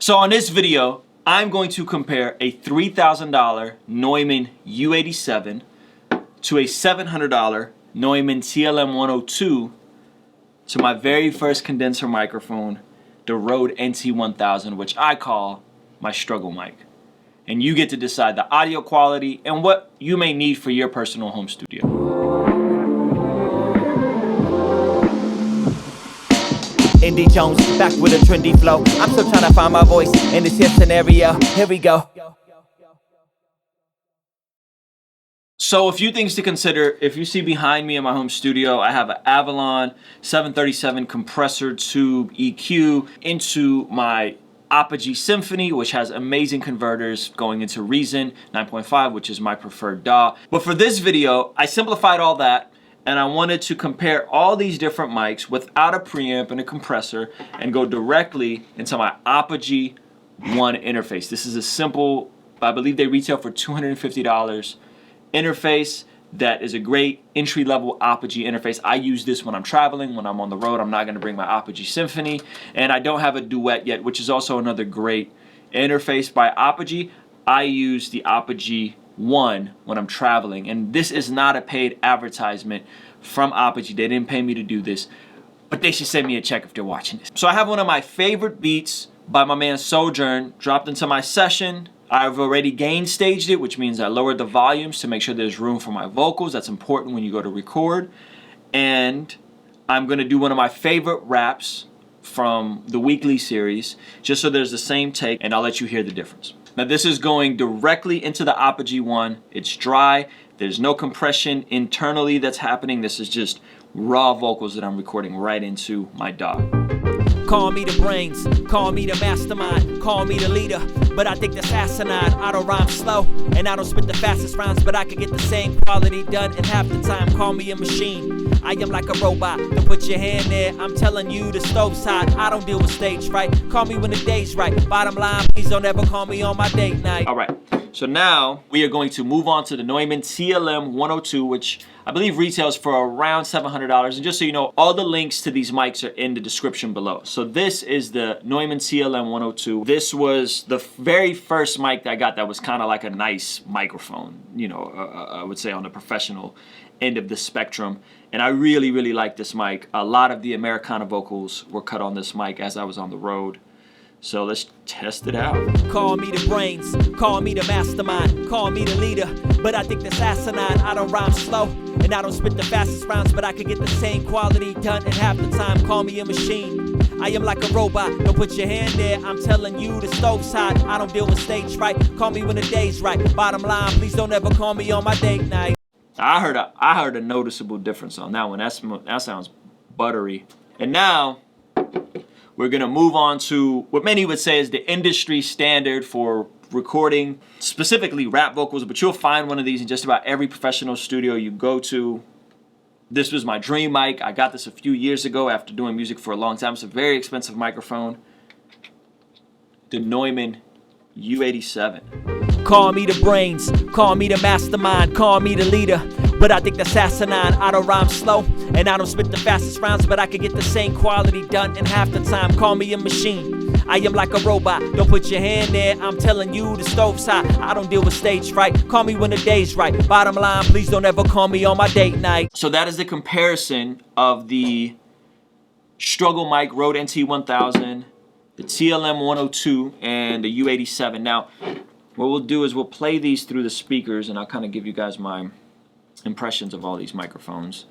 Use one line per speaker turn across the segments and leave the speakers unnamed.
So on this video, I'm going to compare a $3,000 Neumann U87 to a $700 Neumann TLM-102 to my very first condenser microphone, the Rode NT1000, which I call my struggle mic. And you get to decide the audio quality and what you may need for your personal home studio.
Indy Jones, back with a trendy flow. I'm still trying to find my voice in this here scenario. Here we go.
So a few things to consider. If you see behind me in my home studio, I have an Avalon 737 compressor tube EQ into my Apogee Symphony, which has amazing converters going into Reason 9.5, which is my preferred DAW. But for this video, I simplified all that, and I wanted to compare all these different mics without a preamp and a compressor and go directly into my Apogee One interface. This is a simple, I believe they retail for $250 interface that is a great entry-level Apogee interface. I use this when I'm traveling, when I'm on the road. I'm not gonna bring my Apogee Symphony, and I don't have a Duet yet, which is also another great interface by Apogee. I use the Apogee One when I'm traveling, and this is not a paid advertisement from Apogee. They didn't pay me to do this, but they should send me a check if they're watching this. So I have one of my favorite beats by my man Sojourn dropped into my session. I've already gain staged it, which means I lowered the volumes to make sure there's room for my vocals. That's important when you go to record. And I'm gonna do one of my favorite raps from the weekly series, just so there's the same take, and I'll let you hear the difference. Now this is going directly into the Apogee One. It's dry. There's no compression internally that's happening. This is just raw vocals that I'm recording right into my DAW.
Call me the brains, call me the mastermind, call me the leader, but I think that's asinine. I don't rhyme slow, and I don't spit the fastest rhymes, but I can get the same quality done in half the time. Call me a machine, I am like a robot. Don't put your hand there, I'm telling you the stove's hot. I don't deal with stage fright, call me when the day's right. Bottom line, please don't ever call me on my date night.
All right, so now we are going to move on to the Neumann TLM-102, which I believe retails for around $700. And just so you know, all the links to these mics are in the description below. So this is the Neumann TLM-102. This was the very first mic that I got that was kind of like a nice microphone, you know, I would say on the professional end of the spectrum. And I really, really like this mic. A lot of the Americana vocals were cut on this mic as I was on the road. So let's test it out.
Call me the brains, call me the mastermind, call me the leader, but I think that's asinine. I don't rhyme slow, and I don't spit the fastest rhymes, but I can get the same quality done in half the time. Call me a machine, I am like a robot. Don't put your hand there, I'm telling you the stove's hot. I don't deal with stage fright, call me when the day's right. Bottom line, please don't ever call me on my date night.
I heard a noticeable difference on that one. That sounds buttery. And now we're gonna move on to what many would say is the industry standard for recording, specifically rap vocals, but you'll find one of these in just about every professional studio you go to. This was my dream mic. I got this a few years ago after doing music for a long time. It's a very expensive microphone. The Neumann U87.
Call me the brains, call me the mastermind, call me the leader, but I think that's asinine. I don't rhyme slow, and I don't spit the fastest rhymes, but I can get the same quality done in half the time. Call me a machine, I am like a robot. Don't put your hand there, I'm telling you the stove's hot. I don't deal with stage fright, call me when the day's right. Bottom line, please don't ever call me on my date night.
So that is the comparison of the struggle mic Rode NT1000, the TLM-102, and the U87. Now, what we'll do is we'll play these through the speakers, and I'll kind of give you guys my impressions of all these microphones.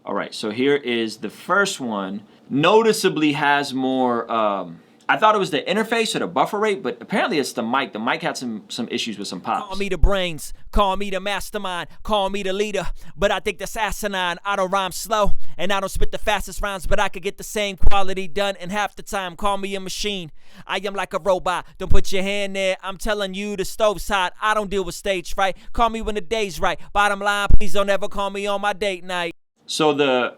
All right, so here is the first one. Noticeably has more, I thought it was the interface or the buffer rate, but apparently it's the mic. The mic had some issues with some pops.
Call me the brains, call me the mastermind, call me the leader, but I think that's asinine. I don't rhyme slow, and I don't spit the fastest rhymes, but I could get the same quality done in half the time. Call me a machine, I am like a robot. Don't put your hand there, I'm telling you the stove's hot. I don't deal with stage fright, call me when the day's right. Bottom line, please don't ever call me on my date night.
So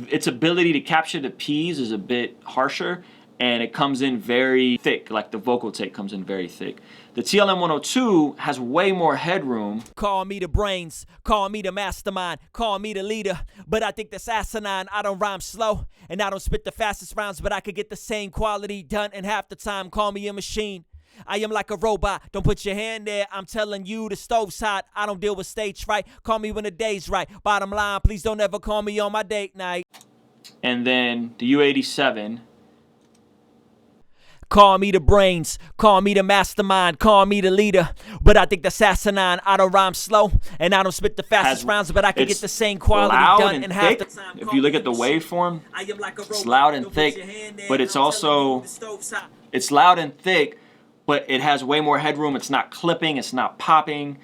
its ability to capture the P's is a bit harsher, and it comes in very thick, like the vocal tape comes in very thick. The TLM 102 has way more headroom.
Call me the brains, call me the mastermind, call me the leader, but I think that's asinine. I don't rhyme slow, and I don't spit the fastest rhymes, but I could get the same quality done in half the time. Call me a machine. I am like a robot, don't put your hand there, I'm telling you the stove's hot. I don't deal with stage fright, call me when the day's right. Bottom line, please don't ever call me on my date night.
And then the U87.
Call me the brains, call me the mastermind, call me the leader, but I think that's asinine. I don't rhyme slow, and I don't spit the fastest rhymes, but I can get the same quality done in half the time.
If you look at the waveform, it's loud and thick, but it's also, it's loud and thick, but it has way more headroom. It's not clipping, it's not popping.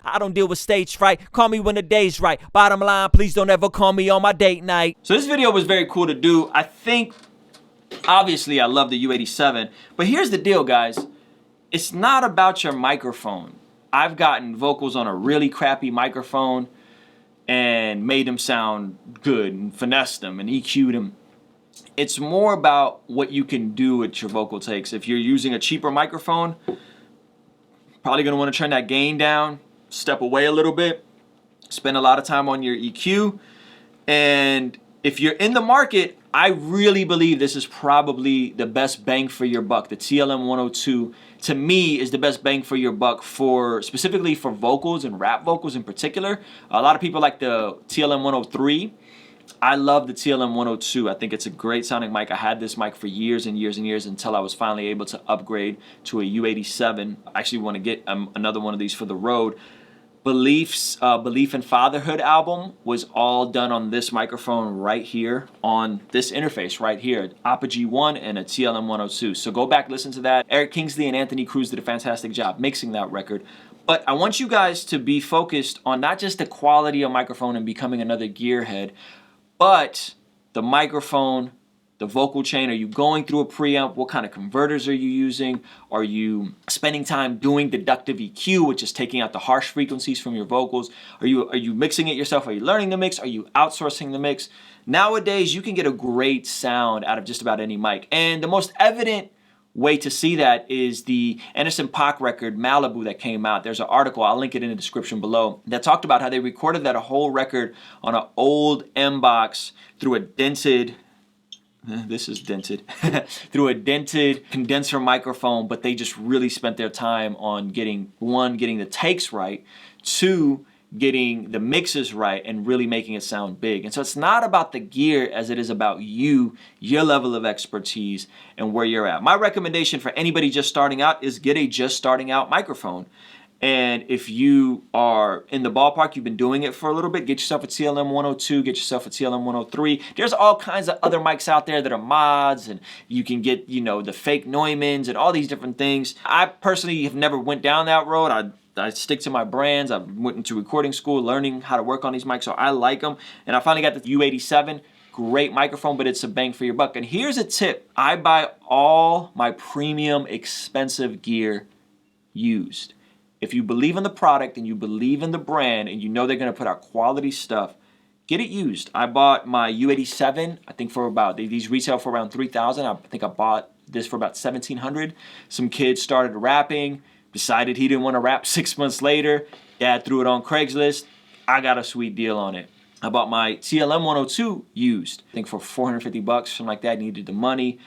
I don't deal with stage fright, call me when the day's right. Bottom line, please don't ever call me on my date night.
So this video was very cool to do. I think, obviously, I love the U87, but here's the deal, guys. It's not about your microphone. I've gotten vocals on a really crappy microphone and made them sound good and finessed them and EQ'd them. It's more about what you can do with your vocal takes. If you're using a cheaper microphone, probably gonna wanna turn that gain down, step away a little bit, spend a lot of time on your EQ, and if you're in the market, I really believe this is probably the best bang for your buck. The TLM 102, to me, is the best bang for your buck for specifically for vocals and rap vocals in particular. A lot of people like the TLM 103. I love the TLM 102. I think it's a great sounding mic. I had this mic for years and years and years until I was finally able to upgrade to a U87. I actually want to get another one of these for the road. Belief in Fatherhood album was all done on this microphone right here on this interface right here, Apogee 1 and a TLM 102. So go back, listen to that. Eric Kingsley and Anthony Cruz did a fantastic job mixing that record. But I want you guys to be focused on not just the quality of microphone and becoming another gearhead, but the microphone, the vocal chain. Are you going through a preamp? What kind of converters are you using? Are you spending time doing deductive EQ, which is taking out the harsh frequencies from your vocals? Are you mixing it yourself? Are you learning the mix? Are you outsourcing the mix? Nowadays, you can get a great sound out of just about any mic. And the most evident way to see that is the Anderson .Paak record Malibu that came out. There's an article, I'll link it in the description below, that talked about how they recorded that whole record on an old M-Box through a dented, this is dented, through a dented condenser microphone, but they just really spent their time on getting the takes right, two, getting the mixes right and really making it sound big. And so it's not about the gear as it is about you, your level of expertise, and where you're at. My recommendation for anybody just starting out is get a just starting out microphone. And if you are in the ballpark, you've been doing it for a little bit, get yourself a TLM 102, get yourself a TLM 103. There's all kinds of other mics out there that are mods, and you can get, you know, the fake Neumanns and all these different things. I personally have never went down that road. I stick to my brands. I went into recording school learning how to work on these mics, so I like them. And I finally got the U87, great microphone, but it's a bang for your buck. And here's a tip. I buy all my premium expensive gear used. If you believe in the product and you believe in the brand and you know they're gonna put out quality stuff, get it used. I bought my U87, I think for about, these retail for around $3,000. I think I bought this for about $1,700. Some kid started rapping, decided he didn't want to rap 6 months later. Dad threw it on Craigslist. I got a sweet deal on it. I bought my TLM 102 used, I think for $450, something like that. Needed the money.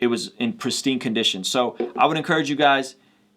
It was in pristine condition. So I would encourage you guys,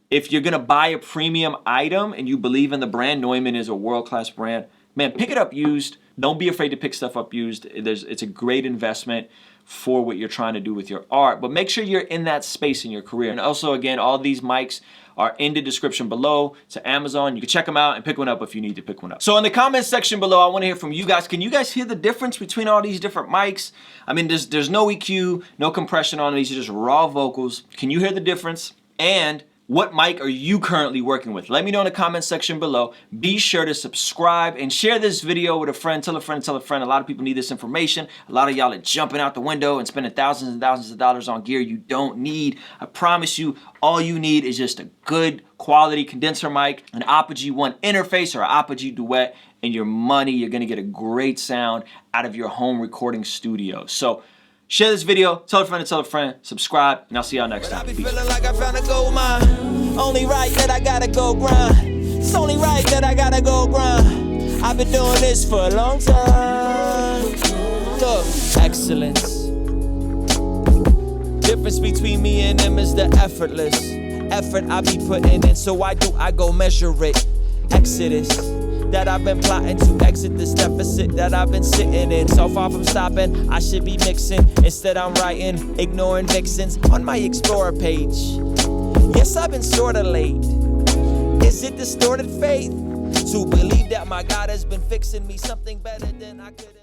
if you're gonna buy a premium item and you believe in the brand, Neumann is a world-class brand, man, pick it up used. Don't be afraid to pick stuff up used. It's a great investment for what you're trying to do with your art, but make sure you're in that space in your career. And also, again, all these mics are in the description below to Amazon. You can check them out and pick one up if you need to pick one up. So in the comments section below, I want to hear from you guys. Can you guys hear the difference between all these different mics? I mean, there's no EQ, no compression on these, are just raw vocals. Can you hear the difference? And what mic are you currently working with? Let me know in the comments section below. Be sure to subscribe and share this video with a friend. Tell a friend, tell a friend. A lot of people need this information. A lot of y'all are jumping out the window and spending thousands and thousands of dollars on gear you don't need. I promise you, all you need is just a good quality condenser mic, an Apogee 1 interface or an Apogee Duet, and your money, you're gonna get a great sound out of your home recording studio. So Share this video, tell a friend to tell a friend, subscribe, and I'll see y'all next time.
I be feeling like I found a gold mine. Only right that I gotta go grind. It's only right that I gotta go grind. I've been doing this for a long time. Look, excellence. Difference between me and them is the effortless effort I be putting in. So why do I go measure it? Exodus that I've been plotting to exit this deficit that I've been sitting in. So far from stopping, I should be mixing. Instead I'm writing, ignoring vixens on my Explorer page. Yes, I've been sorta late. Is it distorted faith to believe that my God has been fixing me something better than I could have?